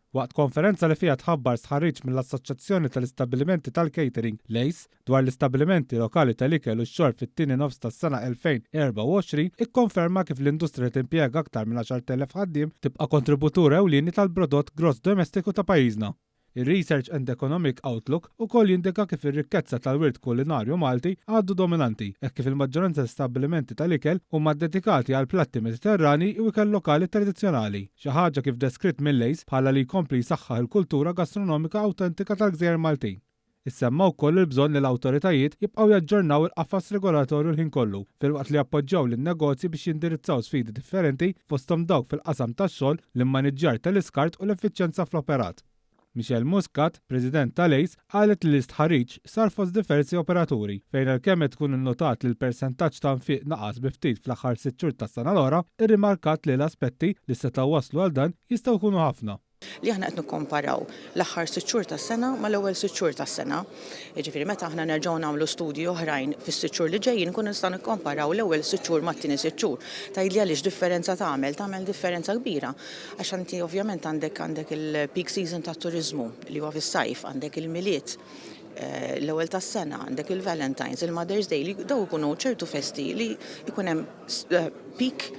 Waqt konferenza li fija tħabbar sħarriġ mill-Assoċjazzjoni tal-Istabbilimenti tal-Catering Lejs dwar l-istabbilimenti lokali tal-ikel u x-xorb fit-tieni nofs tas-sena 2024 ikkonferma kif l-industrija timpjega aktar minn 10,000 ħaddiem tibqa' kontributur ewlieni tal-prodott gross domestiku ta' pajjiżna. Ir-Research and Economic Outlook ukoll jindika kif ir-rikkezza tal-wirt kulinarju Malti għaddu dominanti, hekk kif il-maġġoranza l-istabbilimenti tal-ikel huma dedikati għal platti mediterrani u ikel lokali tradizzjonali. Xi ħaġa kif deskritt mill-Lejs bħala li jkompli jsaħħaħ il-kultura gastronomika awtentika tal-Gżejjer Maltin. Issemma wkoll il-bżonn li l-awtoritajiet jibqgħu jaġġornaw il-qafas regolatorju l-ħin kollu, filwaqt li appoġġjaw lin-negozji biex jindirizzaw sfidi differenti fosthom dawk fil-qasam tax-xogħol, l-immaniġġjar tal-iskart u l-effiċjenza fl-operat. Michelle Muscat, President tal-Lejs, qalet li l-istħarriġ sar fost diversi operaturi fejn għalkemm qed tkun innotat li l-persentaġġ ta' nfiq naqas bi ftit fl-aħħar 6 xhur tas-sena l-ora, irrimarkat li l-aspetti li setgħu waslu għal dan jistgħu jkunu ħafna. Li aħna qed nikkomparaw l-aħħar 6 xhur tas-sena mal-ewwel 6 xhur tas-sena. Jiġifieri meta aħna nerġgħu nagħmlu studji oħrajn fis-6 xhur li ġejjin nkunu nistgħu nikkomparaw l-ewwel 6 xhur mat-tieni 6 xhur. Tgħidli għaliex differenza tagħmel differenza kbira. Għax inti ovvjament għandek il-peak season tat-turiżmu li huwa fis-sajf, għandek il-miliet l-ewwel tas-sena, għandek il-Valentines, il-Mother's Day li daw ikunu ċertu festi li jkun hemm peak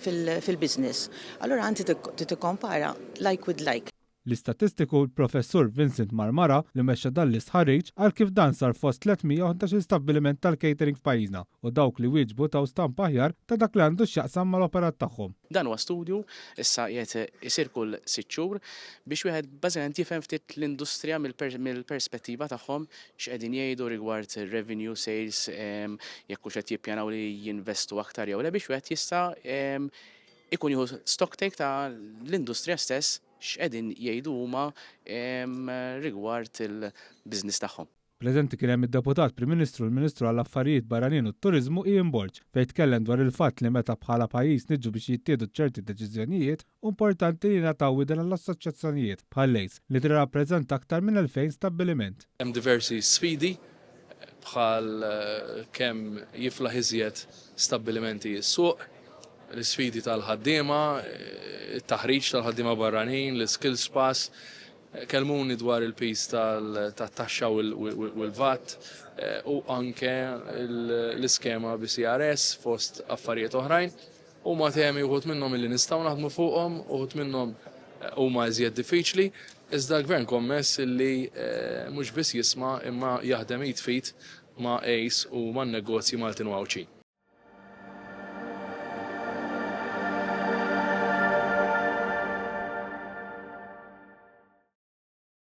fil-business. Allora għanti tikkompara like with like. L-istatistiku l-professur Vincent Marmara li mexxa dan l-istħarriġ għal kif dan sar fost 311 istabbiliment tal-catering f'pajjiżna u dawk li wieġbu taw stampa aħjar ta' dak li għandu x'jaqsam mal-operat tagħhom. Dan huwa studju issa qiegħed isir kull 6 xhur biex wieħed bażikament jifhem ftit l-industrija mill-perspettiva tagħhom x'qegħdin jgħidu rigward revenue sales jekk hux qed jippjanaw li jinvestu aktar jew le biex wieħed jista' ikun jieħu stock take ta' l-industrija stess x'qegħdin jgħidu huma rigward il-business tagħhom. Preżenti kien hemm id-Deputat Prim Ministru l-Ministru għall-Affarijiet Barranin u t-Turiżmu Ian Borg fejn tkellem dwar il-fatt li meta bħala pajjiż niġġu biex jittieħdu ċerti deċiżjonijiet importanti li nagħtaw widen għall-assoċjazzjonijiet bħal Lejs li tirrappreżenta aktar minn 2000 stabbiliment. Hemm diversi sfidi bħal kemm jiflaħ iżjed stabbilimenti s-suq, l-sfidi tal-ħaddiema, it-taħriġ tal-ħaddiema barranin, l-skills pass, kelmuni dwar il-pis tat-taxxa u l-VAT u anke l-iskema BCRS fost affarijiet oħrajn u ma temi uħut minnhom li nistgħu naħdmu fuqhom, uħut minnhom huma iżjed diffiċli, iżda l-Gvern kommess li mhux biss jisma' imma jaħdem jitfit ma' ACE u man negozji Maltin u Awċin.